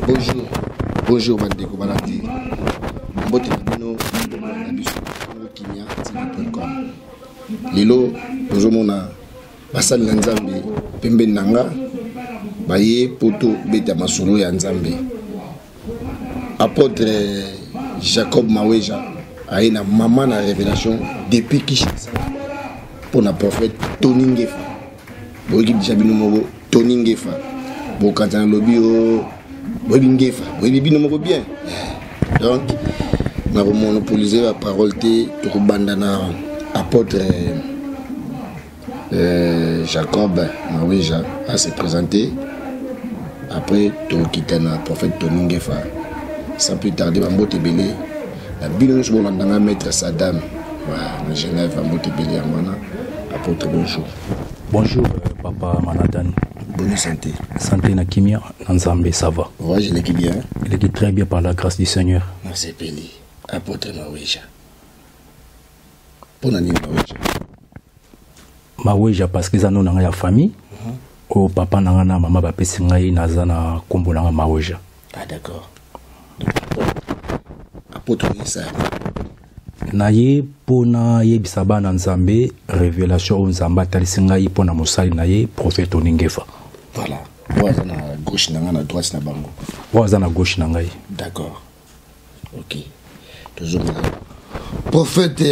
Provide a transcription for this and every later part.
Bonjour. Bonjour, Bandeko Balati. Mbote Nabino, Nabiso, Kimia, TV.com. Lilo, nous avons Basal Nzambe, Pembe Nanga, Baye, Poto, Beta Masolo et Nzambe. Apôtre Jacob Maweja a une maman à révélation depuis Kinshasa pour le prophète Tony Ngefa. Bon, équipe de Chabino Mogo, Tony Ngefa. Bon, quand on a lobby, bon, Ngefa, bon, il est bien. Donc, nous avons monopolisé la parole de Bandana, apôtre Jacob Maweja a se présenté. Après, tu as quitté le prophète Tony Ngefa. Sans plus tarder, je vais te bénir. La Bible nous dit maître Saddam. En Genève, je vais te bénir. Apôtre, bonjour. Bonjour, papa Manadan. Bonne santé. Santé na kimia, Nzambe, ça va. Ouais, je l'ai bien. Il est très bien par la grâce du Seigneur. Merci, Péli. Apôtre Maweja. Pour l'année Maweja. Maweja, parce que ça nous a famille. Au papa nangana maman ba pesingai nazana kombo nanga Maweja. Ah d'accord. Apôtre Issa. Naye pona yebisa bana Nzambe révélation Nzamba talisingai pona mosali naye prophète Tony Ngefa. Voilà. Waza na gauche nanga na droite na bango. Waza na gauche nangai. D'accord. OK. Toujours prophète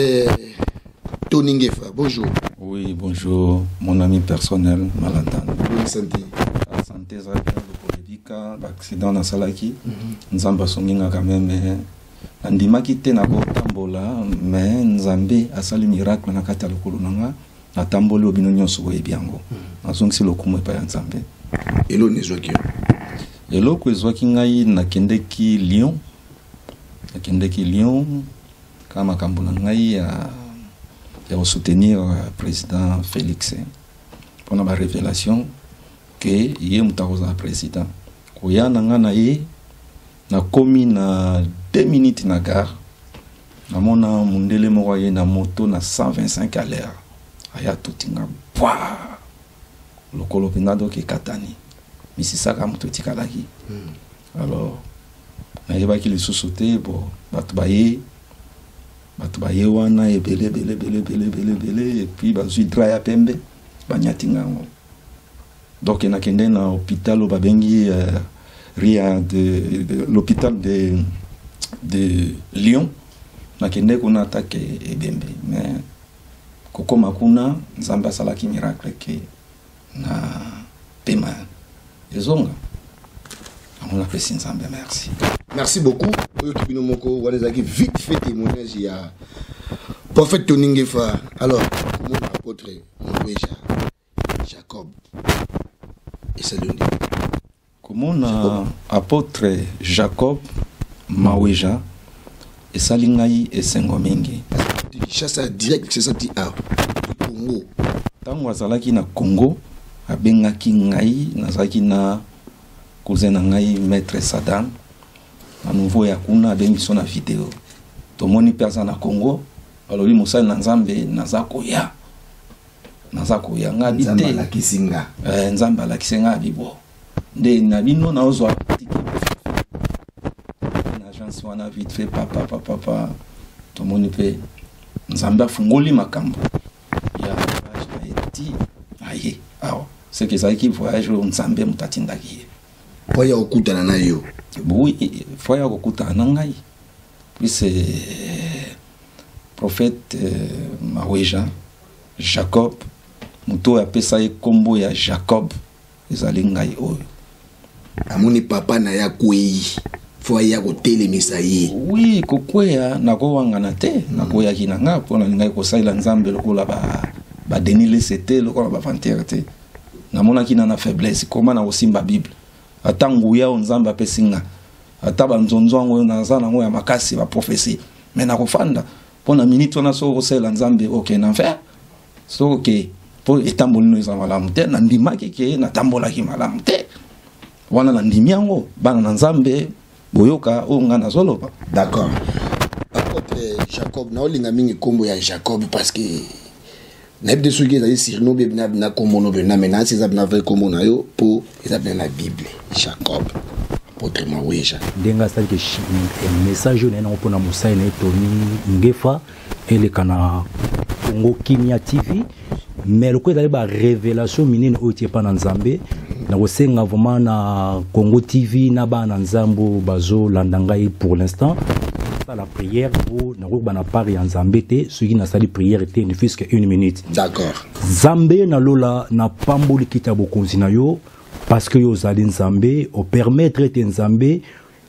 Tony Ngefa. Bonjour. Oui, bonjour, mon ami personnel, Maladan. Bonne santé. La santé, ça va bien, le Koredika, l'accident dans Salaki. Nzamba Songinga quand même, mais Andima quitté na tambola, mais Nzambe a sali miracle na kata le kolonanga, na tamboli obino nyonso e biango. Na zongi si lokumo pa Nzambe. Elo nezwaki. Elo ko ezwaki ngai na kendeki Lyon. Na kendeki Lyon, kama kambo na ngai ya soutenir le président Félix pour la révélation que yé mutakoza président koya nanga na ye na komi na 2 minutes na gare na mona mundele moko ye na moto na 125 à l'heure aya tutinga bwa lokolo penado ke katani misisaka moto tikalaki alors na yebaki le sous-sauté bon batubaye batubaye wana ebele et puis bazui draya pembe banyatinga donc na kende na hôpital babengi ria de l'hôpital de Lyon na kende kuna attaque ebembe mais kokoma kuna Nzamba salaki miracle ke na pema ezonga on a fait Nzamba merci. Merci beaucoup. Vite fait témoignage il y a prophète Tony Ngefa. Alors, comment l'apôtre Maweja, Jacob et ça donne. Comment l'apôtre Jacob Maweja et Salingai et Sengomingi. Chasse direct, c'est ça qui a Congo. Tant wazalaki na Congo, abengaki ngai nazaki na cousin ngai maître Saddam. À nouveau ya kuna bengi sona vidéo to moni personne na Congo alors lui mosali na Nzambe nazako ya ngabi te Nzamba la kisinga Nzamba la kisinga bibo nde na bino na ozwa na agence wana vite fait papa to moni pe Nzamba fungoli makambo ya eti aye awo c'est que ça qui voyage Nzambe mutatindaki Foya okutana na yo. Oui, foya okutana ngai. Puis c'est prophète Maweja Jacob muto apesa ye kombo ya Jacob ezali ngai oyo. Amoni papa na ya kwei. Foya ko telemisa ye. Oui, kokweya nako wangana te, nako ya kinanga pona ngai ko saila Nzambe lokola ba denile c'était lokola ba vantere te. Namona kina na faiblesse, comment na osimba Bible. Atangu ya Nzamba pesinga ataba nzonzo wangu nazana ngo ya makasi ba prophétie mais na kofanda pona minute wana so kosela Nzambe okay na faire so okay po etamboli no za malamu te na ndimaki ke na tambola ki malamu te wana na ndimiango bana na Nzambe boyoka o ngana zoloba. D'accord. Apôtre Jacob na olinga mingi kombo ya Jacob parce que na de ceux qui ont surnom na kombo no bena mena c'est ça na vrai kombo na yo pour ils appellent la Bible Jacob. apôtre Maweja ndenga sali que message na on pona musai na Tony Ngefa ele kana Congo Kimia TV mais le ko ezali ba révélation minene otie pa na Nzambe na kosenga vraiment na Congo TV na ba na Nzambo bazo landangai pour l'instant la prière ou na ko bana part ya Nzambe te ce qui na sali prière était ne fût-ce que 1 minute. D'accord. Nzambe na lola na pamboli kita bokonzi na yo parce que yo zali Nzambe o permettre te Nzambe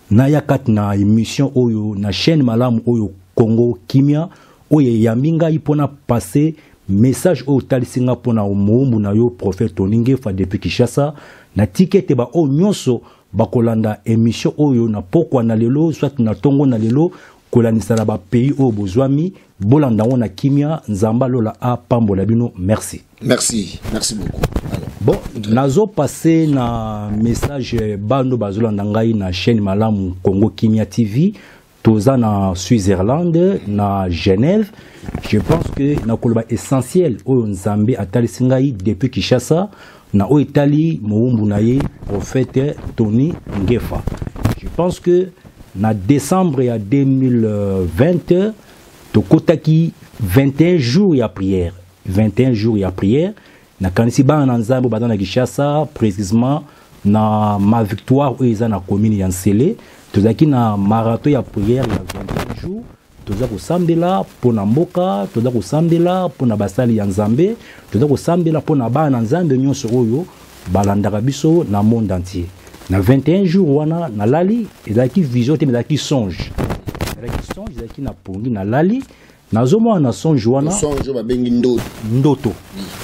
na yakat na émission oyo na chaîne malamu oyo Congo Kimia oyo yambinga ipona passer message au talisinga pona omombu na yo prophète Tony Ngefa depuis Kinshasa na tikete ba o nyonso bakolanda émission oyo na pokwa na lelo soit na tongo na lelo kolanisa na ba pays o bozwami bolanda na Kimia Nzamba lola a pambola bino merci. Merci beaucoup. Alors, bon nazo passer na message bando bazolanda ngai na chaîne malamu Congo Kimia TV toza na Switzerland na Genève. Je pense que na koloba essentiel o Nzambe atalisi ngai depuis Kinshasa na o Italie moumbu na ye prophète Tony Ngefa. Je pense que na décembre ya 2020 tokotaki 21 jours ya prière 21 jours ya prière na kanisi ba na Nzambe ba na Kinshasa précisément na ma victoire o eza na commune ya Nsele tozaki na marathon ya prière ya 21 jours toza kosambela pona mboka toza kosambela pona basali ya Nzambe toza kosambela pona bana Nzambe nyonso oyo balandaka biso na monde entier na 21 jours wana na lali ezaki vision te ezaki songe ezaki na pongi na lali nazomona na songe wana songe ba bengi ndoto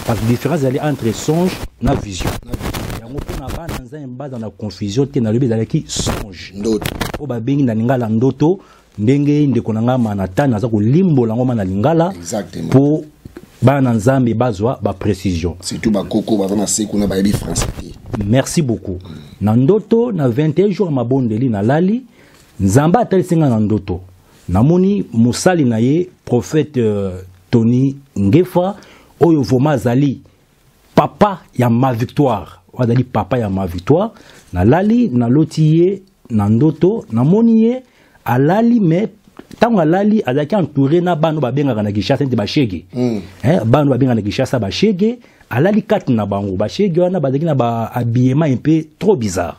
parce que différence elle entre songe na vision yango pona bana Nzambe baza na confusion te na lobi ezaki songe ndoto o ba bengi na lingala ndoto ndenge ndeko na ngama na tana aza kolimbola ngoma na lingala pour bana Nzambe bazwa ba précision surtout ba koko ba na seku na ba yebi français. Merci beaucoup. Na ndoto na 21 jours mabondeli na lali Nzamba atalisinga na ndoto namoni musali na ye prophète Tony Ngefa oyo voma zali papa ya ma victoire wadali papa ya ma victoire na lali na lotiye na ndoto namoni ye alali mais tango alali azaki entouré na bano babengaka na Kinshasa nti bashege bano babengaka na Kinshasa bashege alali kati na bango bashege wana bazaki na ba habillement un peu trop bizarre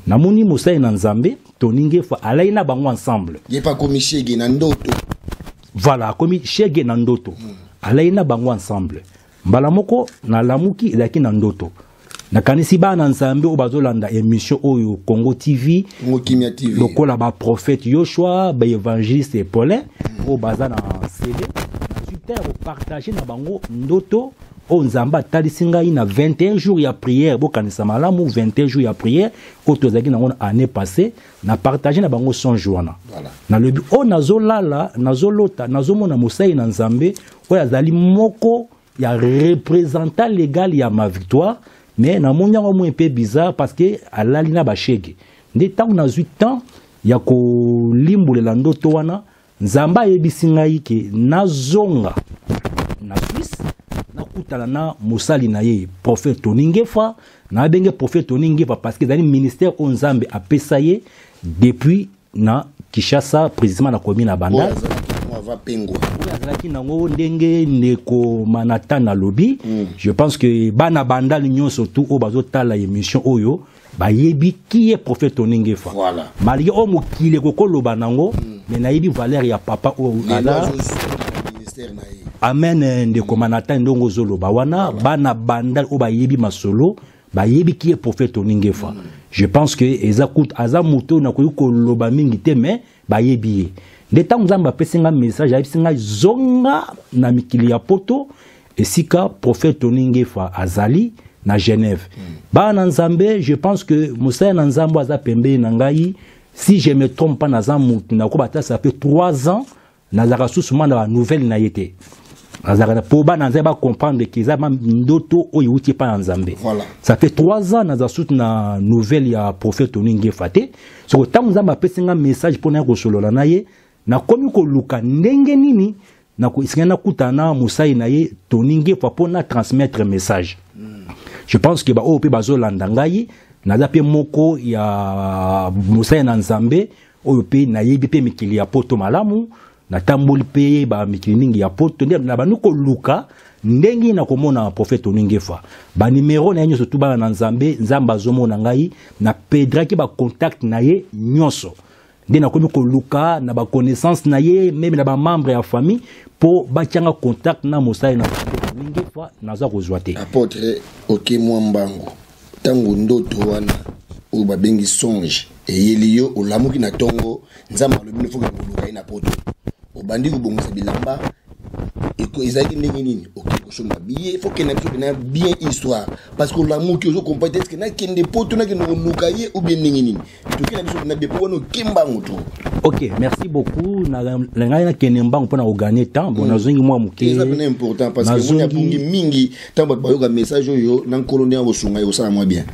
namoni musai na Nzambe Tony Ngefa alali na bango ensemble ye pa komi shege na ndoto voilà komi shege na ndoto alali na bango ensemble mbala moko na lamuki ezaki na ndoto na kanisi bana Nzambe o bazolanda émission oyo Congo TV Congo Kimia TV lokola ba prophète Yoshua ba évangéliste Paulin o baza na CD na super partager na bango ndoto o Nzamba talisinga ina 21 jours ya prière bo kanisa malamu 21 jours ya prière o tozaki na année passée na partager na bango son joana voilà na lebi o nazolala nazolota nazomona musai na Nzambe o azali moko ya représentant légal ya ma victoire. Mais na moni yango un peu bizarre parce que alali na bashege nde tango na 8 ans ya ko limbulela ndoto wana Nzamba yebisi ngai ke nazonga na Suisse nakutana na musali na ye prophète Tony Ngefa na benge prophète Tony Ngefa parce que dans le ministère o Nzambe apesa ye depuis na Kinshasa précisément na commune na Banda je pense que bana banda l'union surtout au bazota la émission oyo ba yebi qui est prophète Tony Ngefa voilà malgré o mokile ko koloba nango mais na yebi valeur ya papa o ala amen ndeko manata ndongo zoloba wana bana banda o ba yebi masolo ba yebi qui est prophète Tony Ngefa je pense que ezakut azamuto na ko koloba mingi te mais ba yebi de temps Nzamba pesinga message abisinga zonga na mikili ya poto esika prophète Tony Ngefa azali na Genève bana Nzambe je pense que Moussa na Nzambo aza pembe na ngai si je me trompe pas na zamutu na ko bata ça fait 3 ans na zaka sousuma na nouvelle na yete azaka pour bana Nzamba comprendre que za ndoto o yuti pa na Nzambe voilà ça fait 3 ans na za sout na nouvelle ya prophète Tony Ngefa te so temps Nzamba pesinga message pour na ko solola na ye na komi ko luka ndenge nini na ko isina kutana musai na ye Tony Ngefa pour na transmettre message je pense que ba o pe bazolanda ngai naza pe moko ya mosala na nzambe oyo pe nayebi pe mikili ya poto malamu na tamboli pe ba mikili mingi ya poto nde na banuko luka ndenge na komona prophète Oningefa ba numéro na nyonso tu ba na nzambe nzamba azomona ngai na pedraki ba contact na ye nyonso nde na komi ko luka na ba connaissance na ye même na ba membre ya famille po ba tianga contact na mosala na Oningefa naza kozwa te apôtre oke mwambango tango ndoto wana o ba bengi songe eyeli yo olamuki na tongo nzamba lobino foka koluka ina poto obandi kubongisa bilamba eko ezaki ndenge nini okikoshona bien faut que na bien histoire parce que l'amour que je comprends est-ce que na kende poto na kende koluka ye ou bien ndenge nini to kena biso na bepo wono kimbango to. Ok, merci beaucoup. Na kende mbango pona ko gagner temps bon nazongi mwa muke c'est important parce que mon yapungi mingi tambo bayoka message yo na kolonel bosunga yo sala mwa bien.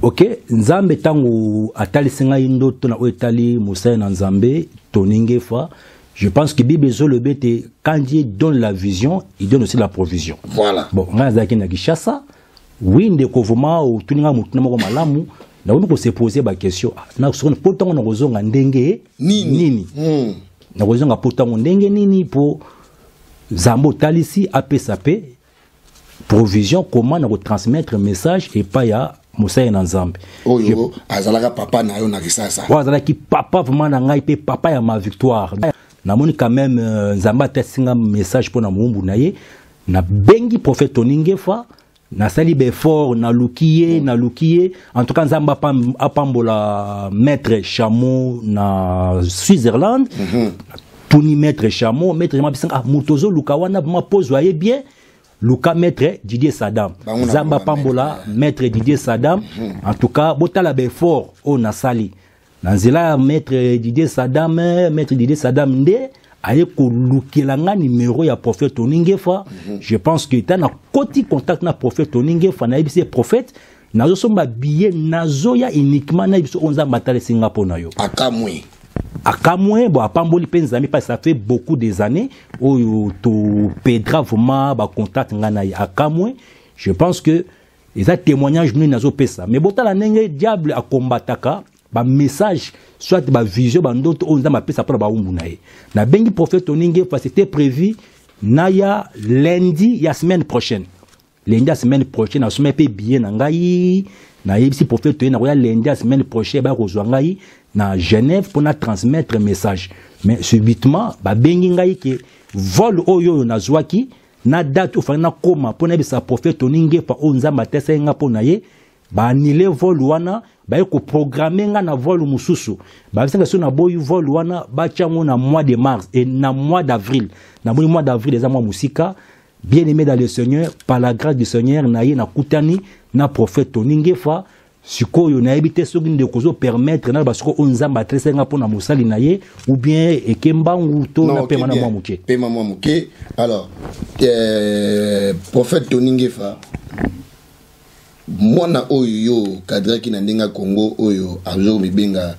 Ok, nzambe tango atalisinga ndoto na oetali mosala na nzambe Oningefa. Je pense que Bible le bête quand Dieu donne la vision, il donne aussi la provision. Voilà. Bon, on a zaki na Kishasa. Oui, ndekova ou tuninga mutuna moko malamu. Na on ko se poser ba question. Na so pourtant on ozonga ndenge nini. Na ozonga pourtant ndenge nini po zambo talisi APSAP provision comment na transmettre message et pas ya Moussa na Nzambe. Oyo azalaka papa na yo na Kisasa. Wa azalaki papa vraiment na ngai pe papa ya ma victoire. Na moni quand même Nzamba tesinga message pour na mumbu na ye na bengi prophète Oningefa na sali be fort na lukiye en tout cas Nzamba apambola maître Chameau na Switzerland. Tuni maître Chameau maître mabisanga mutozo lukawana ma pose voyez bien Luka maître Didier Saddam Nzamba pambola maître Didier Saddam en tout cas botala be fort o na sali Nanzela maître Didier Saddam nde aye ko lukelanga numéro ya prophète Oningefa. Je pense que t'as na koti contact na prophète Oningefa na ebise prophète nazo somba billet nazoya uniquement na biso onza matale Singapour na yo akamwe bo apamboli penzami parce que ça fait beaucoup des années où to pedra vraiment ba contact ngana akamwe. Je pense que les témoignages nous nazo pesa mais botala nenge diable a combataka ba message soit ba vision ba ndoto on ma pesa pour ba umbunaye na bengi prophète Oningefa c'était prévu naya lundi ya semaine prochaine lundi la semaine prochaine na semaine pe bien ngai na yebisi prophète na roya lundi la semaine prochaine ba kozwa ngai na Genève pour na transmettre message mais subitement ba bengi ngai ke vol oyo na zwaki na date ofana na koma pour na bisa prophète Oningefa onza matesa nga pona ye ba anile vol wana ba ko programmer nga na vol mususu ba bisa so na boyu vol wana ba tiango na mois de mars et na mois d'avril na mois d'avril les mois musika bien aimé dans le Seigneur par la grâce du Seigneur na ye na kutani na prophète Oningefa sikoyo na ebite soki nde kozo permettre na basiko onzamba trese nga pona musali na ye ou bien ekembangu to na pema na mwa muke pema mwa muke. Alors prophète Oningefa mwana oyo kadra ki na ndenga Congo oyo azo mibenga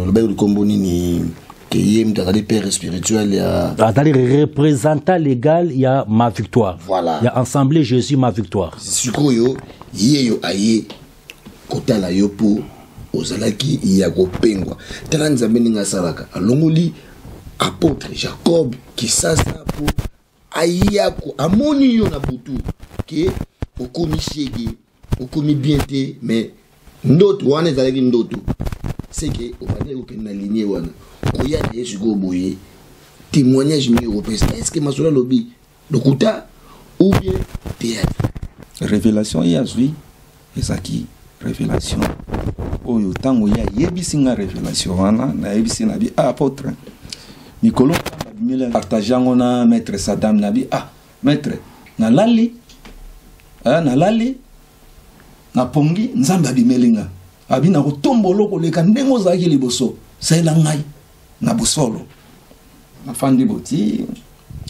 lobe kombo nini que yé m'tagade père spirituel ya représentant légal ya ma victoire. Voilà. Ya assemblée Jésus ma victoire. Sikoyo yeyo aye kotala yo po ozalaki ya kopengwa. Tala nzambe ninga salaka. Alongoli apôtre Jacob Kisasa po ayako amoni yo na butu ke okomi shege okomi bienté mais ndoto wana ezalaki ndoto. C'est que on va dire que na lignée wana koya na Yesu go boye témoignage mi européen. Est-ce que masola lobby lokuta ou bien théâtre révélation ya zui ezaki révélation oyo tango ya yebisinga révélation wana na yebisi na bi apôtre Nicolas Miller partageant na maître Saddam nabi maître na lali na pongi nzambe abimelinga abina kotombolo koleka ndengo zaki liboso sela ngai na bosolo na fandi boti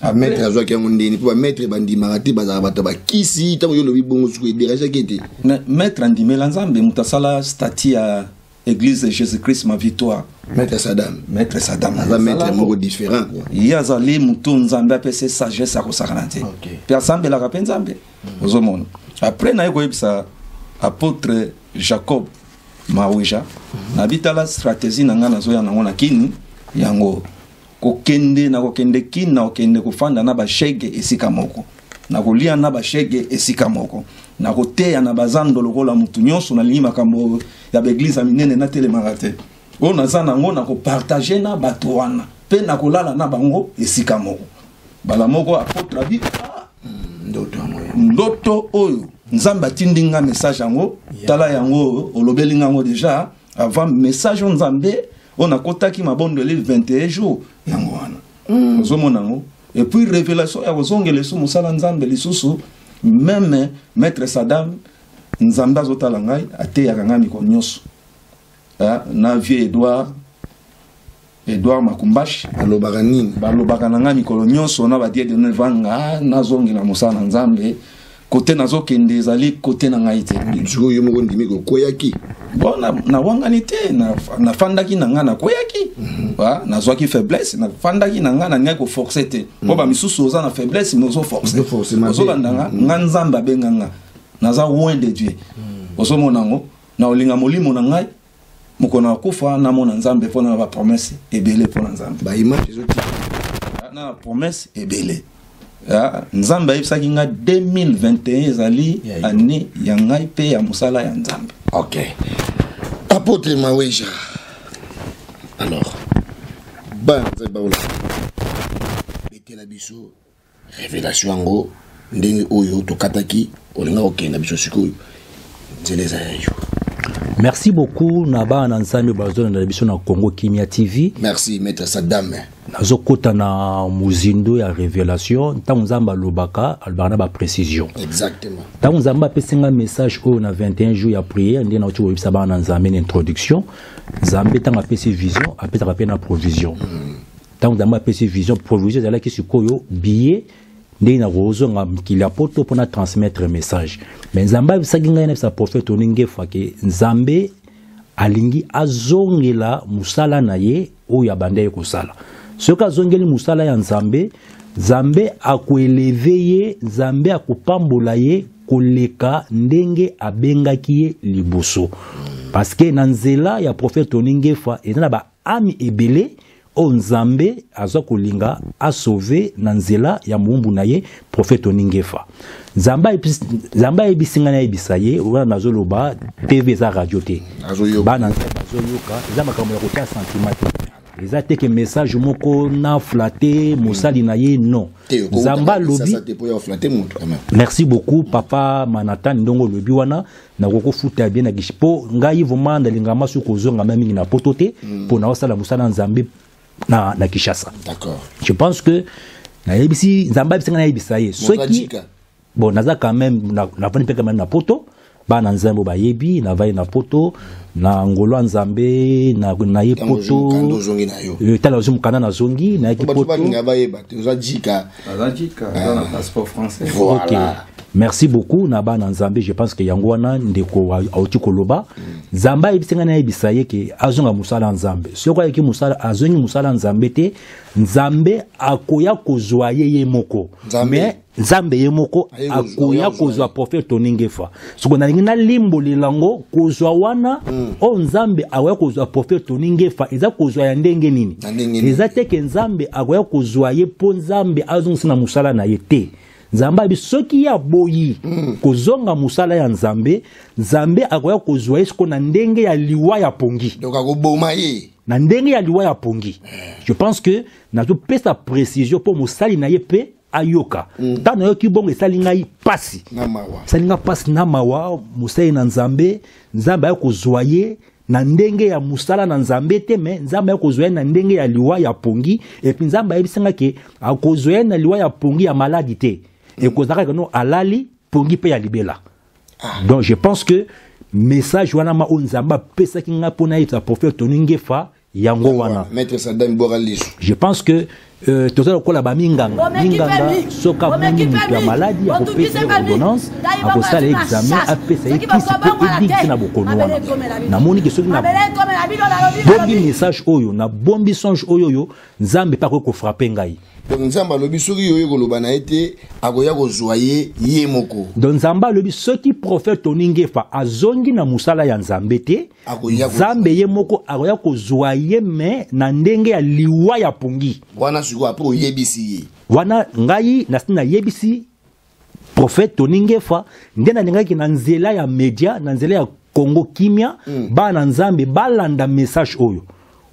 a maître azwa ki ngondeni po maître bandi marati bazaka bato bakisi tango yo lobi bongo suko déjà kete maître andimela nzambe mutasala statut ya église Jésus-Christ ma victoire maître Saddam aza maître moko différent quoi yazali mutu nzambe apese sagesse akosakana te pe asambelaka pe nzambe ozomona après na yeko yebisa apôtre Jacob Maweja na bitala stratégie na ngana zo ya ngona kini yango kokende na kokende kini na kokende kufanda na bashege esika moko na kolia na bashege esika moko na koteya na bazando lokola mutu nyonso na lima kambo ya beglise minene na telemarate ona zana ngona ko partager na bato wana pe na kolala na bango esika moko bala moko apôtre bi ndoto oyo nzamba tindinga message yango tala yango olobeli ngango déjà avant message nzambe on a kotaki mabondo le 21 jours yango wana ozomona ngo et puis révélation ya kozongela su musala nzambe lisusu même maître Saddam nzambe azotala ngai ateyaka ngai mikolo nyonso na vieux Edouard Makumbashi alobaka nini balobaka na ngai mikolo nyonso na badie de nevanga nazongela musala nzambe côté nazokende ezali côté na ngai te siko yo moko ndimi ko koyaki bon na wangani te na fandaki na ngana koyaki nazwaki faiblesse na fandaki na ngana ngai ko forcer te po ba misusu oza na faiblesse mais ozo forcer ozo landanga nganzamba benganga naza loin de Dieu ozo monango na olinga molimo na ngai mukona kufa na mona nzambe pona ba promesse ebele pona nzambe ba image ezoti na promesse ebele nzambe ayebisaki nga 2021 ezali année ya ngai pe ya musala ya nzambe. Ok. Apôtre Maweja, alors banza baola betela biso révélation yango ndenge oyo tokataki olinga okenda biso sikoyo nzeleza yayo. Merci beaucoup Naba Nanzambe Bazona na biso na Congo Kimia TV. Merci maître Saddam. Nazokota na muzindo ya révélation ntango nzamba lobaka albarana ba précision. Exactement. Ntango nzamba pesinga message o na 21 jours ya prière ndena otu webisa bana nzambe na introduction nzambe tanga pesi vision apesa ka na provision. Ntango nzamba pesi vision provision zala ki sikoyo billet ndé na rozo nga kili apoto pona transmettre message. Mais nzamba bisaginga na sa prophète oninge fake nzambe alingi azongela musala na ye o ya bande ko sala. Soka zongeli musala ya nzambe, nzambe akueleve ye, nzambe akupambola ye koleka ndenge abengaki ye liboso. Parce que na nzela ya prophète oninge fa ezana ba ami ebele o nzambe azwa kolinga a sauver na nzela ya mumbu na ye prophète oningefa nzamba ebisinga na ebisaye wana nazoloba TV za radio te bana azoyoka eza makambo ya kotia sentiment te eza te ke message moko na flatter mosali na ye non nzamba lobi merci beaucoup papa Manatan ndongo lobi wana na koko futa bien na gispo ngai vraiment ndalinga masu kozonga mingi na poto te po na osala musala nzambe na Kishasa. D'accord. Je pense que na yebisi nzamba bisinga na yebisa ye soki bon naza quand même na vani pe quand même na poto ba na nzambo ba yebi na vai na poto na ngolo nzambe na ye poto tala zo mukana na zongi na ki poto na passeport français. Voilà. Okay. Merci beaucoup Naba Nzambe, je pense que yangwana ndeko auti koloba Nzamba ebisenga na ebisa ye ke azonga musala nzambe soko yeki musala azongi musala nzambe te nzambe akoya kozwa ye moko mais nzambe ye moko akoya kozwa prophète oningefa soko na ngina limbo lilango kozwa wana o nzambe akoya kozwa prophète oningefa eza kozwa ya ndenge nini eza te ke nzambe akoya kozwa ye po nzambe azonga na musala na ye te nzamba bisoki ya boyi kozonga musala ya nzambe nzambe akoya kozwa esko na ndenge ya liwa ya pongi donc akoboma ye na ndenge ya liwa ya pongi je pense que na to pesa précision pour musali na ye pe ayoka tano yoki bongo esali ngai pasi na mawa salinga pasi na mawa musai na nzambe nzambe ya kozwa ye na ndenge ya musala na nzambe te me nzambe ya kozwa na ndenge ya liwa ya pongi et puis nzambe ya bisanga ke akozwa na liwa ya pongi ya maladi te et kozaka que non alali pongi pe ya libela. Donc je pense que message wana ma onzamba pesa kinga pona ita prophète oningefa yango wana maître Saddam Boralisu. Je pense que toza kola ba minganga soka mungi ya maladi ya kopesa ordonnance akosala examen apesa ekisi pe édicte na bokono wana na moni ke soki na bombi message oyo na bombi songe oyo nzambe pa ko frapper ngai donc nzamba lobi soki yoyo koloba na ete akoya kozwaye ye moko donc nzamba lobi soki prophète Toningefa azongi na musala ya nzambe te nzambe ye moko akoya kozwaye me na ndenge ya liwa ya pungi wana siko apres oyebisi ye wana ngai na yebisi prophète Toningefa nde na ndengaki na nzela ya media na nzela ya Congo Kimia bana nzambe balanda message oyo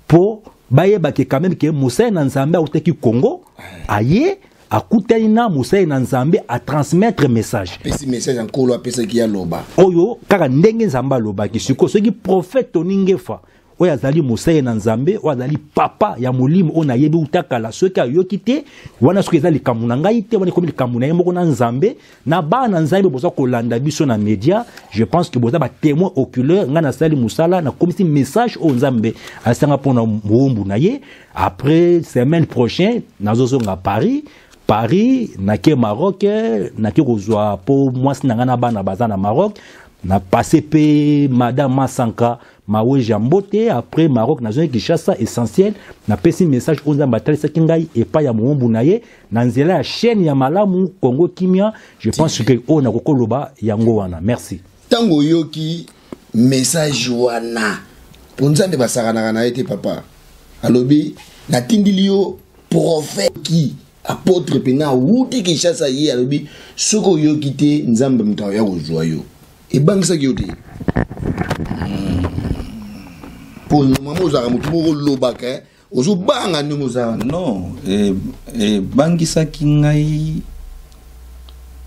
po bayeba ke quand même que Moussa na nzambe auteki Congo aye akutani na Moussa na nzambe a transmettre message pesi message encore apesa ki ya loba oyo kaka ndenge nzamba loba ki siko soki prophète Toningefa oyo azali Moussa na nzambe oyo azali papa ya molimo ona yebi utakala soki ayoki te wana soki ezali kamuna ngai te wana komi kamuna ye moko na nzambe na bana nzambe boza kolanda biso na media je pense que boza ba témoin oculaire nga na sali musala na komisi message o nzambe asanga pona muumbu na ye après semaine prochaine nazozonga Paris nake Maroc nake kozwa po mwasi na ngana bana baza na Maroc na passé pe madame Masanka mawe jambote après Maroc na zone Kinshasa essentiel na pesi message onza batalisa kingai epa ya muumbu na ye na nzela ya chaîne ya malamu Congo Kimia je pense que on a kokoloba yango wana merci tango yoki message wana ponzande basakana na ete papa alobi na tindilio prophète qui apôtre pena wuti Kinshasa ye alobi soko yoki te nzambe mtawa ya kozwa yo e bangisa ki yote pour le moment ozaka mutu moko lobaka ozobanga ndenge ozala non bangisa ki ngai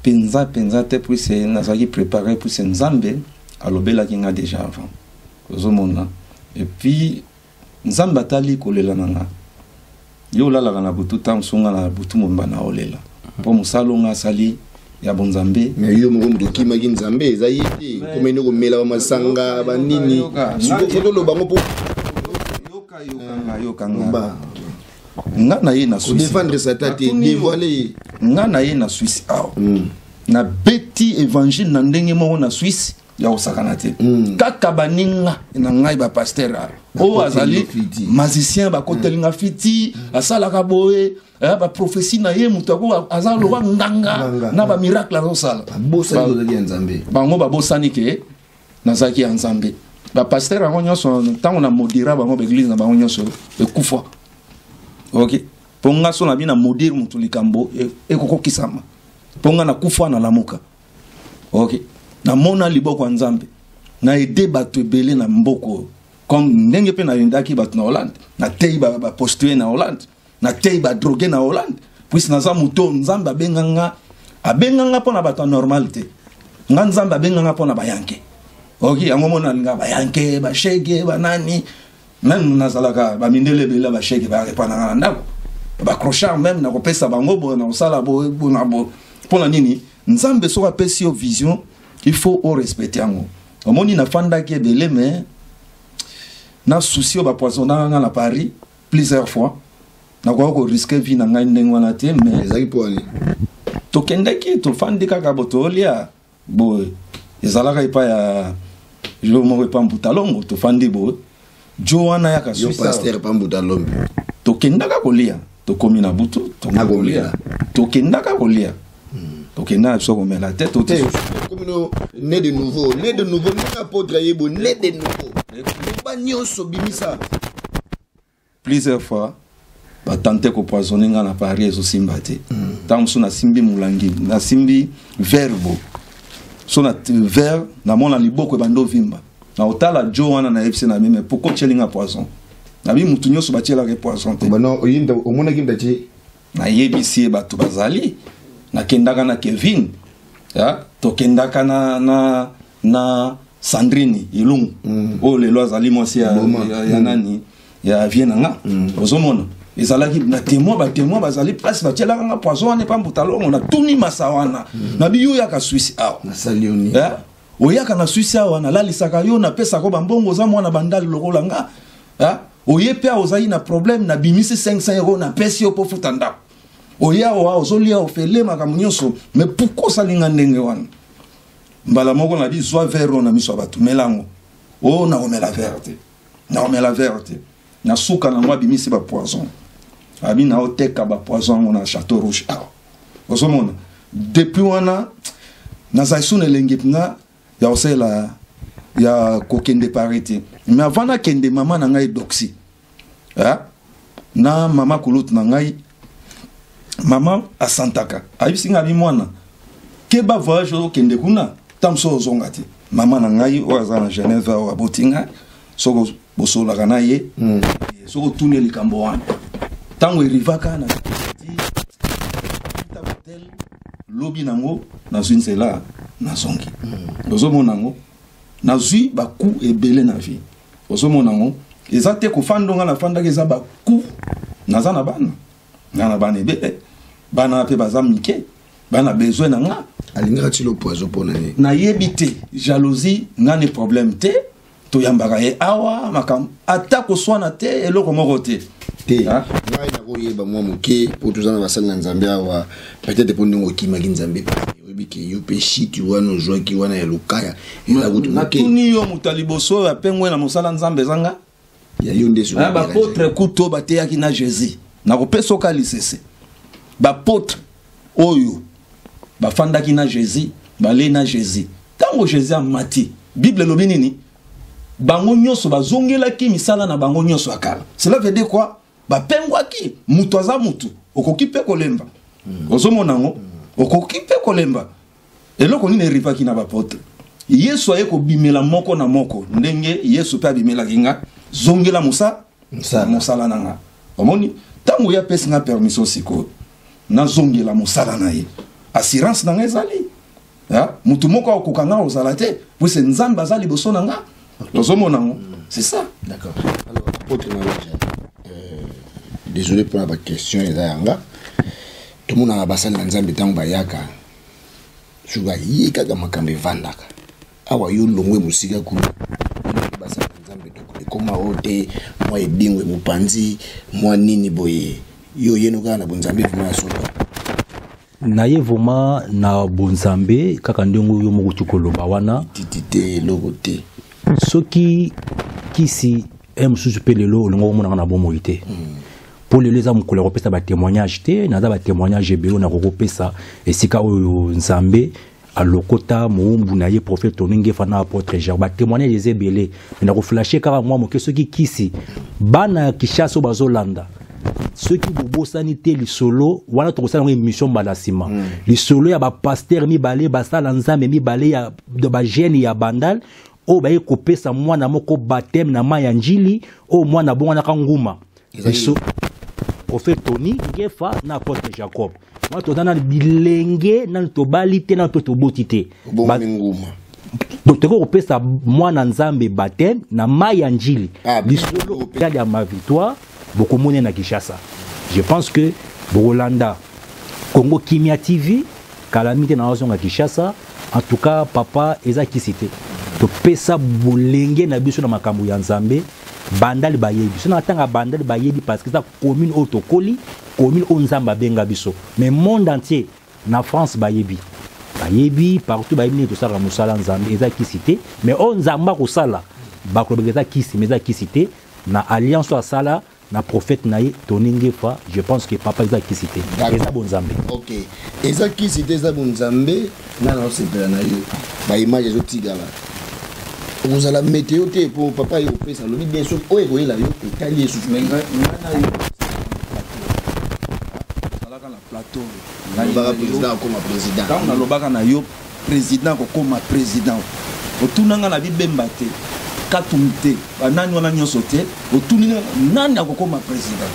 penza te pour se nazaki préparé pour se nzambe alobelaki nga déjà avant ozomona et puis nzambe atali kolela na nga yo olalaka na butu ntango songa na butu momba na olela mpo mosala nga asali ya bonzambe mais yo moko mutu okimaki nzambe eza ye te komene komela bamasanga banini soki loba ngo mpo yokanga nga na ye na Suisse défendre sa tête dévoiler nga na ye na Suisse awa na beti évangile na ndenge moko na Suisse ya osakana te kaka baninga na ngai ba pasteur o azali magicien ba kotelinga fiti asalaka boye ba prophétie na ye mutu ako azalo wa nganga na ba miracle azosala bosani ozali nzambe bango ba bosani ke nazaki ya nzambe ba pasteur ango nyonso tango na modira bango ba église na bango nyonso ekufa ok ponga so na bina modire mutu likambo ekokokisama ponga na kufa na lamuka ok na mona liboko nzambe na ede bato ebele na mboko comme ndenge pe na yindaki bato na Hollande na tei ba postuer na Hollande na tei ba droguer na Hollande puis naza muto nzambe abenganga pona bato normalité nga nzambe abenganga pona bayanke ok yango mona nga bayanke ba shege ba nani même nazalaka ba mindele bela ba shege ba repana na ndako ba crochard même na kopesa bango bo na osala bo na bo pona nini nzambe so apesi yo vision il faut au respecter yango omoni na fanda ki ebele mais na souci o ba poisonner na Paris plusieurs fois na ko risquer vie na ngai ndenge wana te mais ezaki poani to kendaki to fandi kaka botolia bo ezalaka ipa ya jo mo pa mbutalongo to fandi bo jo wana ya ka yo pasteur pa mbutalongo to kendaka kolia to komi na butu to kolia to kendaka kolia ok na so comme la tête au tête comme né de nouveau n'est apôtre yebo né de nouveau ba nyonso bimisa plusieurs fois ba tenter ko poisonner nga na Paris so simbate tant so na simbi mulangi na simbi verbo so na ver na mona liboko bando vimba na otala jo wana na FC na meme pourquoi chelinga poison na bi mutu nyonso ba chela ke poison te bano oyinda omona kimba chi na yebisi bato bazali na kendaka na Kevin ya to kendaka na Sandrine Ilungu o lelo azali mwasi ya nani ya viena nga ozomona ezalaki na témoin bazali place batielaka nga poison wana pa mbutalongo na tuni masawana na biyo ya ka Suisse awa na salioni ya oyaka na Suisse awa na lalisaka yo na pesa ko bambongo za mwana bandali lokola nga ya oyepe ozali na problème na bimisi 500 € na pesi yo po futanda oya wa ozolia ofele makamunyoso mais pourquoi salinga ndenge wana mbala moko na bi soit vert na miso batu melango na omela verte na suka na mwa bimisi ba poison abi na oteka ba poison na château rouge osomona depuis wana na zaisuna lengipna ya osela ya kokende parité mais avant na kende mama na ngai doxy na mama kulut na ngai mama asantaka ayisinga bi mwana ke ba voyage okende kuna tamso ozongati mama na ngai oza na Genève wa botinga soko bosola kana ye soko tune likambo wana tango erivaka na hotel lobi nango na zwinzela na zongi ozomona ngo na zui ba ku ebele na vie ozomona ngo ezate ko fandonga na fandaka eza ba ku naza na bana ebele bana pe bazamike bana besoin na nga alinga ti lo poison pona ni na yebite jalousie ngane problème te to yambaka ye awa makam atako swana te eloko moko te ngai na ko yeba mwa moke po tozana basali na nzambe awa peut-être po ndingo kimaki nzambe obike yo pe shiki wana ozwa ki wana ya lukaya ela kutu na tuni yo mutaliboso ya pengwe na musala nzambe zanga ya yo ndeso ba potre kuto bateyaki na Jésus na ko pesoka lisese ba potre oyo bafandaki na Jésus bale na Jésus tango Jésus amati Bible lobi nini bango nyonso bazongelaki misala na bango nyonso akala cela veut dire quoi bapengwaki mutu aza mutu okoki pe kolemba ozomona ngo okoki pe kolemba eloko nini erivaki na bapotre Yesu aye kobimela moko na moko ndenge Yesu pe abimela kinga zongela musala nanga omoni tango ya pesi nga permission siko na zongela musala na ye assurance na nga ezali mutu moko okokanga ozala te pwese nzambe azali boso na nga ozomona ngo c'est ça. D'accord. Alors apôtre Maweja désolé pour la question eza yanga tout le monde a basali na nzambe tango bayaka suga yika kama kambe vandaka awa yo longwe musika ku basali na nzambe to koma ote mwa edingwe mupanzi mwa nini boye yo yenuka na bonzambe vuma soka na ye vuma na bonzambe kaka ndongo yo moko tukoloba wana titité logote soki kisi msusu pe lelo olongo mona na bomo ite pour les eza mukolo kopesa ba témoignage te na za ba témoignage ebelo na kopesa esika oyo nzambe alokota muumbu na ye prophète oninge fana apôtre Jean ba témoignage ezebele na ko flasher kaka mwa moke soki kisi bana kishaso bazolanda soki bobosani te lisolo wana tokosala émission balasima lisolo ya ba pasteur mibale basala nzambe mibale ya de ba jeune ya bandal o baye kopesa mwana moko baptême na maya njili o mwana bonga na kanguma eso prophète Tony Ngefa na apôtre Jacob moi to dana bilenge na to balite na to botite nguma donc toko kopesa mwana nzambe baptême na maya njili lisolo ya ma victoire beaucoup mone na Kinshasa je pense que Bolanda Congo Kimia TV calamité na raison à Kinshasa en tout cas papa eza kisité to pesa bolenge na biso na makambo ya nzambe bandali bayebi so na tanga bandali bayebi parce que ça commune autocoli commune onzamba benga biso mais monde entier na France bayebi partout bayebi to sala musala nzambe eza kisité mais onzamba ko sala ba ko beza kisi mais eza kisité na alliance wa sala na prophète naïe Tony Ngefa je pense que papa eza kisité eza bonzambe OK eza kisité eza bonzambe na na sepela na yo ba image zo tigala vous allez météo te pour papa yo pesa lobi bien sûr o eko ela yo etali yesu menga na yo salaka na plateau na président comme président quand na lobaka na yo président ko comme président otunanga na bibemba te katumte banani wana nyonso te otunina nani akokoma président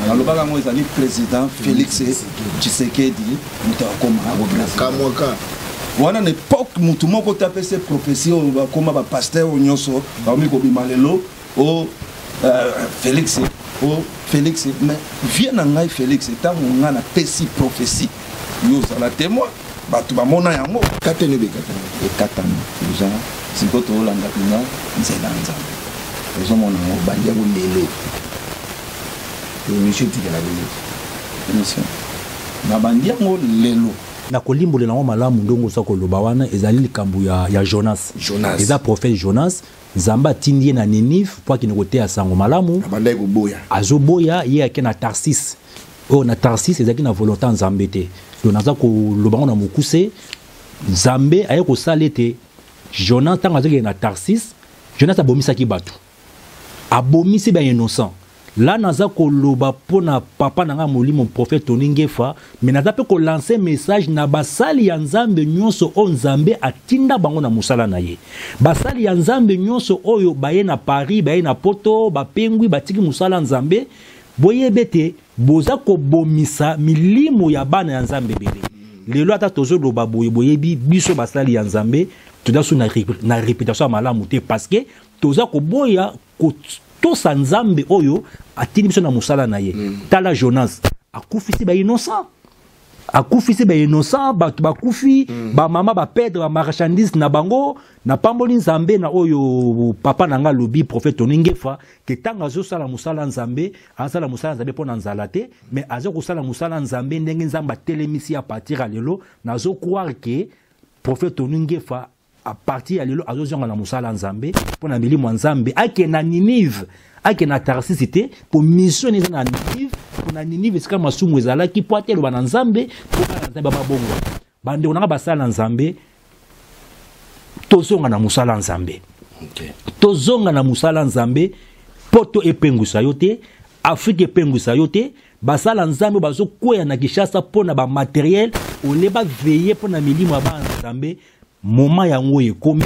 na lobaka mo ezali président Félix Tshisekedi muta akoma kamwaka wana na époque mutu moko tape ces prophéties bakoma ba pasteur nyonso baomi kobima lelo o Félix mais viens na ngai Félix tango nga na pesi prophétie yo sala témoin batu bamona yango katene ekatana déjà sikoto olanda kuna nzela nzambe ezomona ngo bandia ko lelo émission tikala émission na bandia ngo lelo na kolimbolela ngo malamu ndongo sa koloba wana ezali likambo ya Jonas eza prophète Jonas Zamba tindie na Ninive pour qu'il ne côté à sango malamu abandai ko boya azoboya ye yake na Tarsis na Tarsis ezaki na volonté Nzambe te donc naza ko lobango na mukuse Nzambe aye ko salete Jonas tanga zaki na Tarsis Jonas abomisaki batu abomisi ba innocent là naza ko loba pona papa nanga molimo prophète Toningefa mais naza pe ko lancer message na basali ya Nzambe nyonso o Nzambe atinda bango na musala na ye basali ya Nzambe nyonso oyo baye na Paris baye na Poto bapengwi batiki musala Nzambe boyebete boza ko bomisa milimo ya bana ya Nzambe bele lelo ata tozo loba boyebi biso basali ya Nzambe toza su na réputation malamu te parce que toza ko boya ko to Nzambe oyo atini biso na musala na ye tala Jonas akufisi ba innocent bakufi ba mama ba perdre ba marchandise na bango na pamboli Nzambe na oyo papa nanga lobi prophète Toningefa ke tanga zo sala musala Nzambe azala musala Nzambe pona nzala te mais azo ko sala musala Nzambe ndenge Nzamba telemisi à partir à lelo nazo croire que prophète Toningefa à partir à lelo azo zonga na musala Nzambe pona milimo Nzambe ake na Ninive ake na Tarsisité pour mission ni na Ninive pour na Ninive sika masumu ezala ki poate lo bana Nzambe pour na Nzambe babongo bande onanga basala Nzambe tozonga na musala Nzambe tozonga na musala Nzambe poto epengusa yote Afrique epengusa yote basala Nzambe bazo koya na Kinshasa pona ba matériel oleba veiller pona milimo ya bana Nzambe moment yango ekomi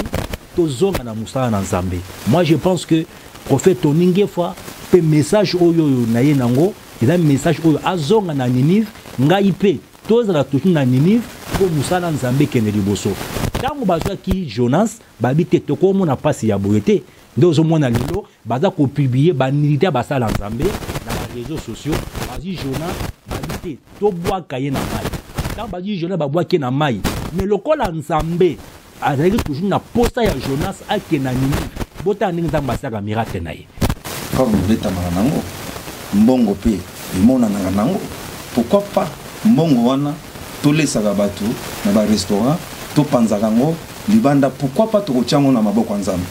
tozonga na musala na Nzambe. Moi je pense que prophète Toningefa pe message oyo na ye nango eza message oyo azonga na Ninive ngai pe tozala toujours na Ninive po musala Nzambe kene liboso tango bazwaki Jonas babite tokomona pasi ya boyete nde ozomona lelo baza ko publier ba militaire basala Nzambe na ba réseaux sociaux bazi Jonas babite to bwaka ye na mai tango bazi Jonas babwaki na mai mais lokola Nzambe azali toujours na posta ya Jonas ake na Ninive bota ndenge Nzambe asaka miracle na ye comme beta nango mbongo pe imona nango pourquoi pas mbongo wana tolesaka bato na ba restaurant to panzaka ngo libanda pourquoi pas tokotiango na maboko Nzambe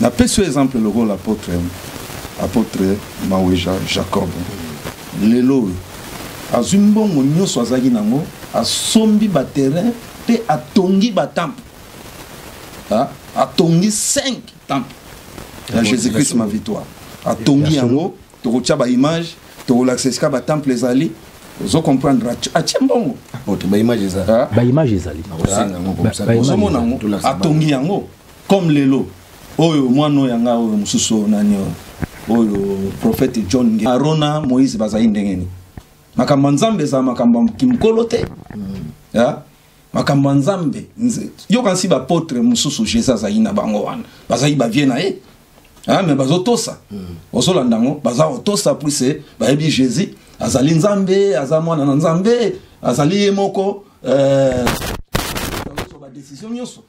na peso exemple le rôle apôtre Maweja Jacob lelo azumbongo nyoso azaki nango asombi ba terrain pe atongi ba temple atongi 5 temples ya Jésus-Christ ma victoire atongi yango tokotia ba image tokolaksesika ba temple ezali ozo comprendre atiembongo ba image ezali ba image ezali ozomona ngo atongi yango comme lelo oyo mwana yanga oyo mususu nani oyo prophète John Arona Moïse bazali ndengeni makambo Nzambe za makambo kimkolo te makambo Nzambe yo kansi ba apôtre mususu Jésus azali na bango wana bazali ba vie na ye mais bazotosa ozolanda ngo bazaotosa plus bayebi Jésus azali Nzambe azamwana na Nzambe azali ye moko ba décision nyoso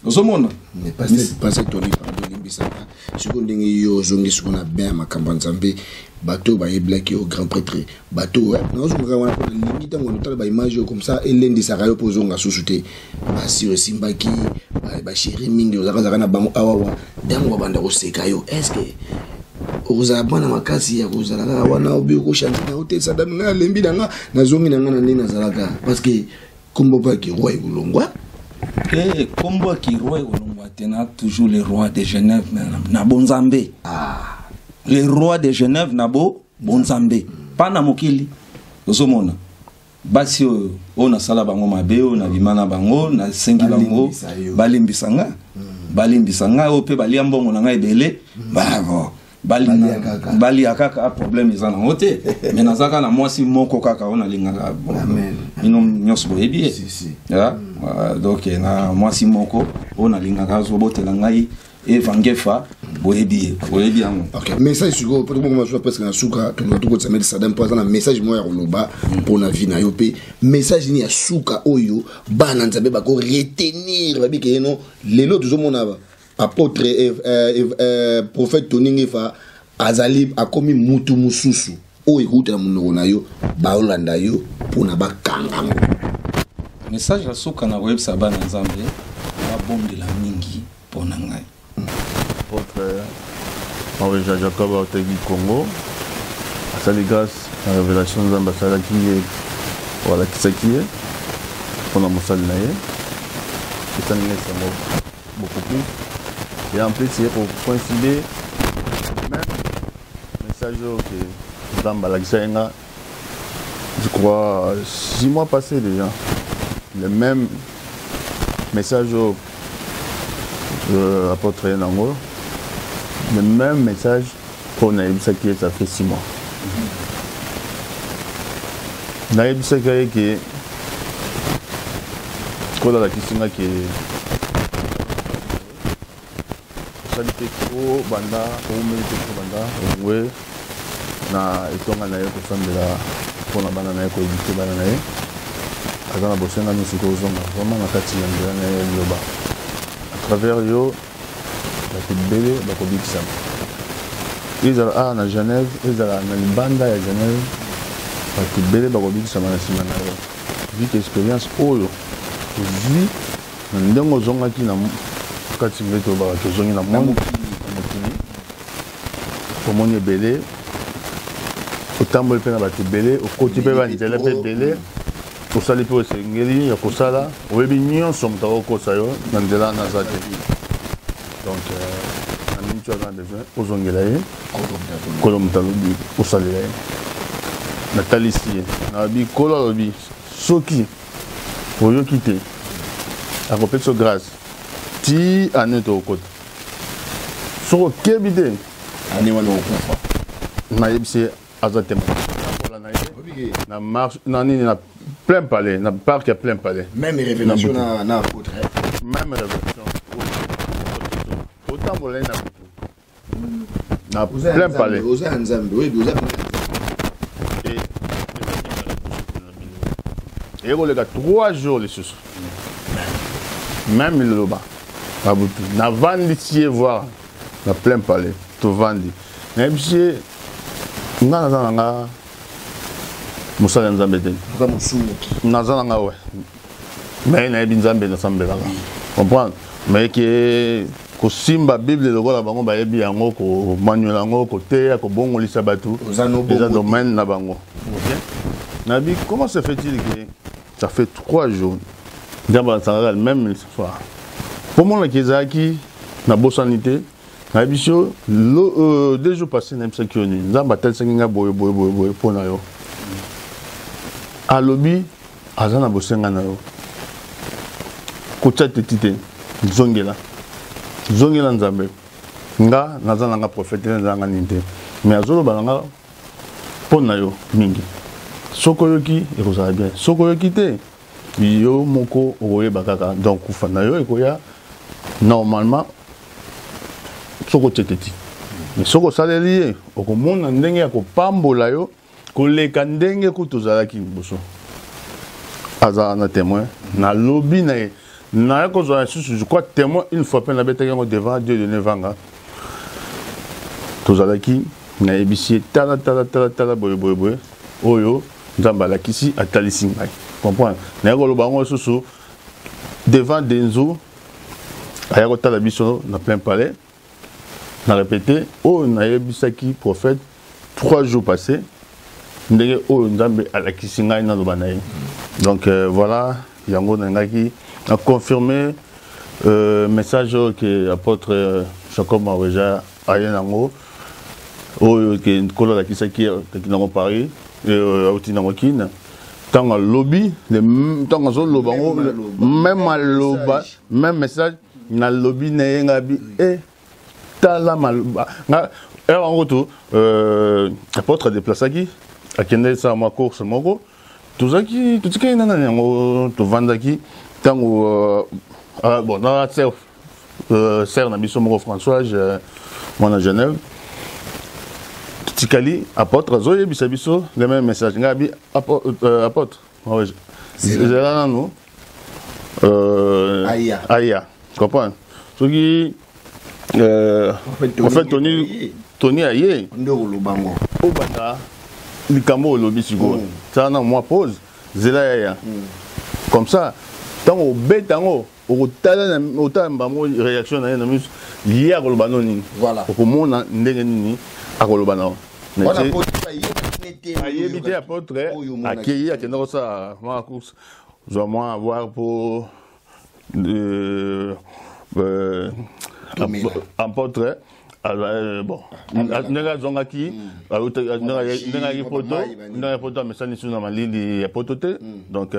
ozomona mais passer Tony pardon limbisaka siko ndenge yo zongi siko na bien makambo Nzambe bateau ba yeblaki au grand prêtre bateau nazo ko wana ko limite ngo tala ba image comme ça elendi saka yo pozonga susute basi osimbaki ba chéri mingi ozaka na bango awawa dango banda ko seka yo est-ce que oza bana makasi ya kozala na wana obi ko chanter na hotel sadam na lembi nanga nazongi nanga na ndina zalaka parce que kombo ba ki roi bulongwa kombo ki roi bulongwa tena toujours le roi de Genève na bonzambe le roi de Genève nabo bonzambe pana mokili ozomona basi ona sala bango mabe na bimana bango na sengi bango balimbisanga ope balia mbongo na ngai belé bali akaka problème ezana hote mais nazaka na mwasi moko kaka ona lingaka ino nyos boyebi donc na mwasi moko ona lingaka zo botela ngai evangefa boyebi yango OK message suko pour moi je presque na suka to ko tsameli sadam pour na message mo ya koloba pour na vie na yo pe message ni ya suka oyo bana Nzambe ba ko retenir ba bike no lelo tuzomona ba apôtre prophète Toningefa azali akomi mutu mususu o ikuta munoko na yo ba olanda yo pona ba kangango message la suka na web sabana Nzambe ba bondela mingi pona ngai apôtre Maweja Jacob Aotegi Congo. À sa grâce, la révélation de l'ambassade qui est voilà qui s'acquiert pendant mon salle naïe. Et ça nous beaucoup plus. Et en plus, c'est pour coïncider même message que dans Balagsaïna, je crois 6 mois passés déjà, le même message de l'apôtre Nango, le même message pour Naïb Sakié, ça fait 6 mois. Naïb Sakié qui est dans la question qui est qualité trop banda ou milité trop banda oui na etonga na yeko sambela pona bana na yeko éviter bana na ye azana bosenga nous siko zonga vraiment na kati ya ndela na ye loba à travers yo la tibele ba ko bikisa izala na Genève izala na libanda ya Genève ba tibele ba ko bikisa na sima na yo vite expérience oyo vie ndenge ozongaki na kati mbeto ba tozongi na monde mokili omoni ebele otamboli mpe na bato ebele okoti mpe banzela mpe ebele osali mpe osengeli ya kosala oyebi nyonso moto akokosa yo na nzela naza te donc na miniti aza na besoin ozongela ye kolo moto alobi osalela ye natalisi ye nabi kolo alobi soki oyoki te akopesa grâce ti ane tokota soko okebi te ane wana okufa nayebisi aza témoin na ye na marche na nini na plein palais na parc ya plein palais même révélation na apôtre même révélation otambola ye na butu na plein palais oza ya nzambe oyebi oza ekoleka 3 jours lisusu même liloba babutu navandi tie voir na plein palais tovandi nayebi ye nga naza na nga mosala ya nzambe te naza na nga we mais nayebi nzambe nasambelaka comprendre mais ke kosimba bible lokola bango bayebi yango komanuela yango koteya kobongolisa bato eza domaine na bango nayebi comment se fait-il que ça fait 3 jours nzambe asangaka même soir pour moi ezalaki na bosani te nayebi so 2 jours passés nayebisaki yo nini nzambe atalisaki nga boye mpo na yo alobi aza na bosenga na yo kotya teti te zongela nzambe nga naza na nga prophète naza nga nini te mais azoloba na nga mpo na yo mingi soki oyoki ekozala bien soki oyoki te yo moko okoyeba kaka donc kufa na yo ekoya normalement soko tete mais soko saleli ye okomona ndenge ya kopambola yo koleka ndenge kutu ozalaki liboso azala na témoin na lobi na ye na kozala susu je crois témoin une fois mpe nabetaki yango devant Dieu de nevanga tozalaki nayebisi ye tala boye oyo nzambe alakisi atalisi ngai comprendre naye koloba yango susu devant denzo aya kotala biso na plein palais na répété oyo nayebisaki prophète 3 jours passés ndenge oyo nzambe alakisi ngai naloba na ye donc voilà yango nangaki a confirmé message que apôtre Jacob Maweja aye nango oyo ke nkolo alakisaki nango Paris auti nango kina tanga lobby tanga zo loba même message na lobby na yenga bi tala maloba nga en to apôtre déplaçaki akende sa ma course moko tuzaki tutika nana yango to vandaki tango bon na serre na biso moko François mona Genève tikali apôtre zoye biso le même message ngabi apôtre ouais zela nanu aya comprendre soki en fait Tony aye ndoko lubango obata likambo lobi siko ça na moi pause zela ya comme ça tango betango otala mbamo réaction na na miso lié akoloba noni voilà okomona ndenge nini akoloba na wana po ayebi te apôtre akei akenda kosala mwa course zwa mwa avoir pour apôtre bon ndenge azongaki ndenge poto amesani su na malili ya poto te donc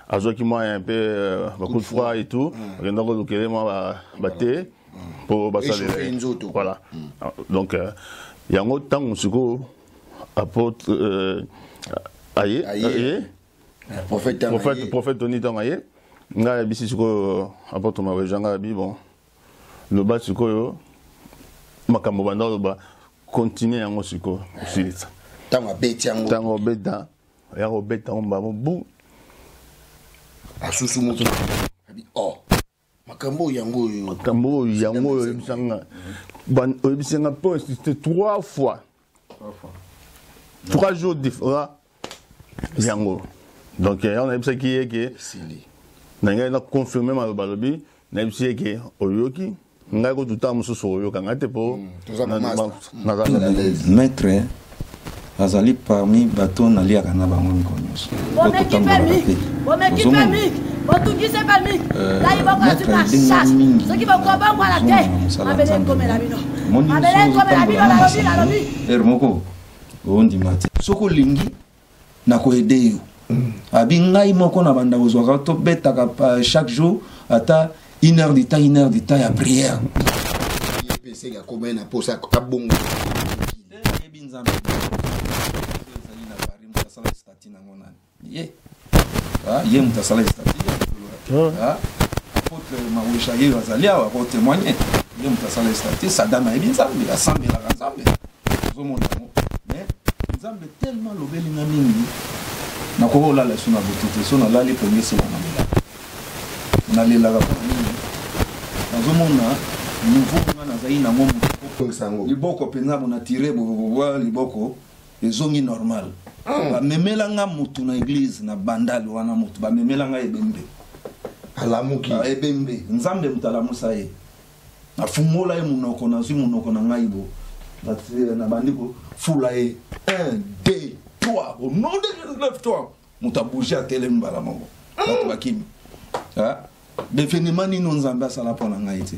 azwaki mwa un peu coup de froid et tout akenda kolukele mwa bate po basalela voilà donc yango ntango sikoyo apôtre aye prophète Tony ntango aye ngai ayebisi sikoyo apôtre Maweja ngai abi bon loba sikoyo makambo banda loba continue yango sikoyo osilisa ntango obeta ya kobeta yango mbamo bu asusu moto makambo yango oyebisanga oyebisanga mpo insiste 3 fois 3 jours différents yango donc on a yebisaki ye ke na ngai na confirme maloba lobi na yebisi ye ke oyoki ngai kotuta mosusu oyoka ngai te mpo maître azali parmi bato naliaka na bango mikolo nyonso moko ondima te soki olingi nakoyede yo abi ngai moko na banda kozwaka tobetaka chaque jour ata 1 heure du temps ya prière ye moto asala stati apôtre Maweja ye azali awa kotémoigne ye moto asala stati Sadam ayebi nzambe asambelaka nzambe ozomona yango mais nzambe tellement lobelinga mingi nakoki olala so na boto te so nalali pongesela nalelaka mpona nini nazomona nouveau nga nazali nango liboko mpenza bona tire boboboa liboko ezongi normal bamemela nga mutu na église na bandali wana mutu bamemela nga ebembe alamuki ebembe nzambe mutalamusa ye afungola ye munoko nazwi munoko na ngai bo na bandiko fula ye 1 2 3 au nom de Jésus lève-toi muta bouger à tele mbala moko bato bakimi définitivement nino nzambe asala pona ngai te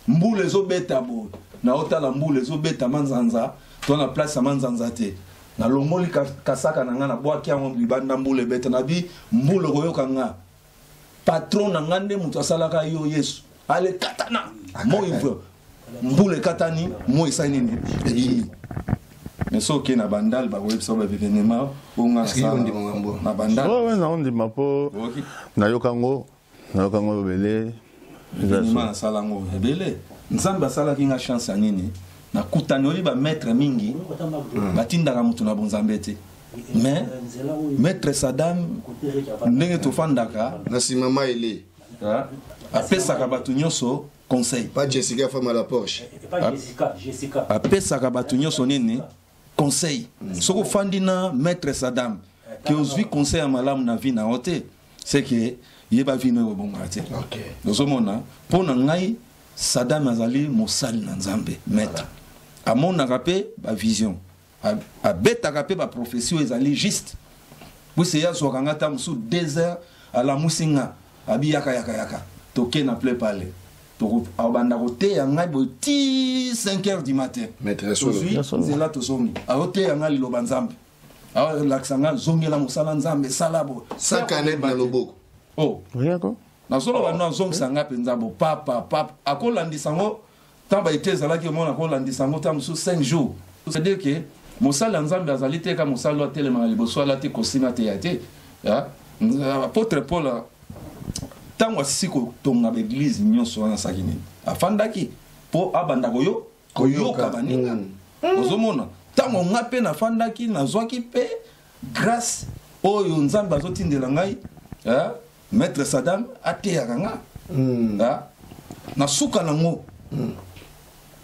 mbule ezobeta bo na otala mbule ezobeta manzanza to na place ya manzanza te na longoli kasaka na nga na bwaki yango libanda mbule beta na bi mbule koyoka nga patron na nga nde mutu asalaka yo Yesu ale katana mo ivre mbule katani mo isani nini ebimi mais soki na bandal ba website ba événement onga na bandal ouais na ondima po na yokango belé événement na salango ebele nzamba salaki nga chance nini na kutani oli ba maître mingi batindaka mutu na bonzambe te mais maître Sadam ndenge tofandaka na simama ele apesaka bato nyonso conseil pas Jessica femme à la Porsche Jessica apesaka bato nyonso nini conseil soko fandi na maître Sadam que ozwi conseil ya malamu na vie na ote c'est que yeba vie no bonga te OK dozomona pona ngai Sadam azali mosali na nzambe maître amonaka pe ba vision abetaka pe ba profession ezali juste buse yazwaka nga ta musu 2 heures ala musinga abi yaka toke na ple pale to abanda kote ya ngai bo ti 5 heures du matin maître solo zela to zongi aote ya ngai loba nzambe awa relaxanga zongela musala nzambe salabo sakanet na loboko Regarde. Na solo bana zong sanga penza bo papa akolandisa ngo tamba etezala ki mona akolandisa ngo tam su 5 jours. C'est-à-dire que mosala nzambe azali te ka mosala telema liboso ala te kosima te yate. Ya. Apôtre Paul tango siko tonga l'église nyonso na sakini. Afandaki po abanda koyoka baninga. Ozomona tango ngape na fandaki na zwaki pe grâce oyo nzambe azotindela ngai. Ya. Maître Sadam ateyaka nga na suka nango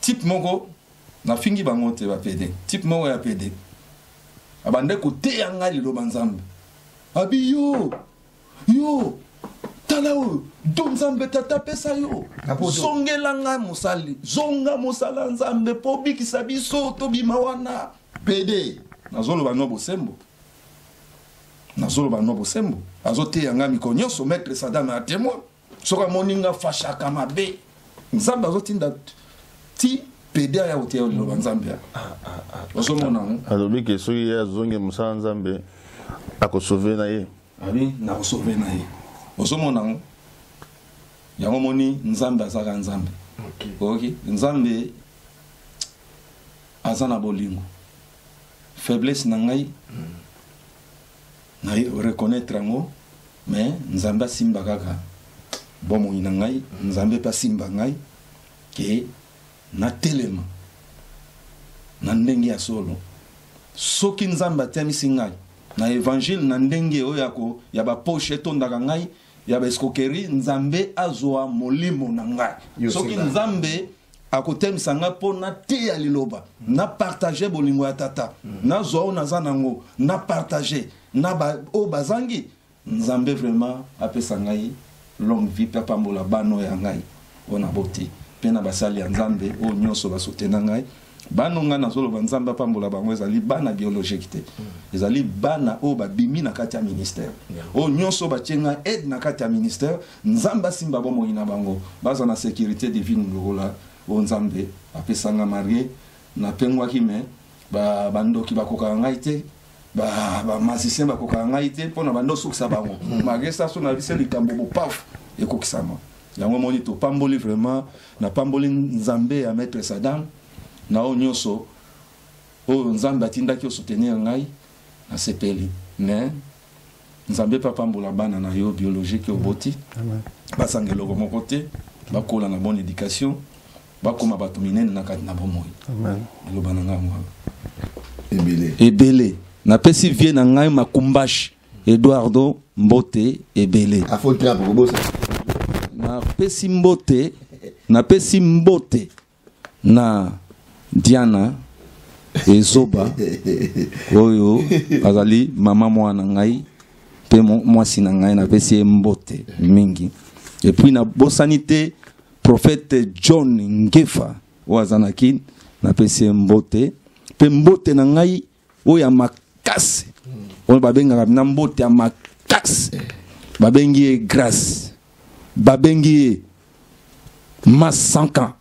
type moko na fingi bango te ba pede type moko ya pede abande koteya nga liloba nzambe abi yo Talao, Donzambe tata pesa yo. Zongelanga musali. Zonga musala nzambe po biki sabiso to bimawana. PD. Nazolo ba nobo sembo. Nazolo ba nobo sembo. Azote yanga mikonyoso maître Sadam a témoin. Soka moninga fashaka mabe. Nzambe azotinda ti PD ya hotel lo nzambe. Ozomona. alobi ke soki ye azonge mosala nzambe akosauve na ye. Abi na osauve na ye. Ozomona yango moni nzambe azaka nzambe. Okay. Nzambe azana bolingo. Faiblesse na ngai na reconnaître ngo mais nzambe simba kaka bomo ina ngai nzambe pa simba ngai ke na telema na ndenge ya solo soki nzambe atemisi ngai na évangile na ndenge oyo yako ya ba poche tondaka ngai ya ba escroquerie nzambe azwa molimo na ngai soki nzambe akotemisa ngai mpo na teya liloba na partage bolingo ya tata na zwa oyo naza nango na partage na oyo bazangi nzambe vraiment apesa ngai longue vie mpe apambola bana ya ngai oyo na boti mpe na basali ya nzambe oyo nyonso basutena ngai bana ngai nazoloba nzambe apambola bango ezali bana biologique te ezali bana oyo babimi na kati ya ministère oyo nyonso batie ngai aide na kati ya ministère nzambe asimba bomoi na bango baza na sécurité divine lokola oyo nzambe apesanga marie napengwaki me bandoki bakokaka ngai te bamasicien bakokaka ngai te mpo na bando osukisa bango marie saso na bise likambo bopafu ekokisama yango moni topamboli vraiment napamboli nzambe ya maître Sadam na oyo nyonso oyo nzambe atindaki osoutenir ngai nasepeli mais nzambe mpe apambola bana na yo biologique oboti basanga eloko moko te bakola na bonne éducation bakoma bato minene na kati na bomoi eloba na ngai mwa ebele napesi vie na ngai makumbashi Eduardo Mbote ebele napesi mbote na Diana Ezoba oyo azali mama mwana ngai pe mwasi na ngai napesi mbote mingi et puis na bosanité prophète John Ngefa wazanaki napesi mbote pe mbote na ngai oyo ya makasi oyo babengaka na mbote ya makasi babengi grâce babengi masanka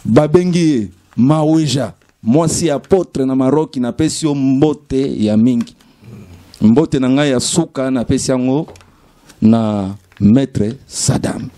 babengi maweja mwasi apôtre na Maroki napesi yo mbote ya mingi mbote na ngai ya suka napesi yango na maître Sadam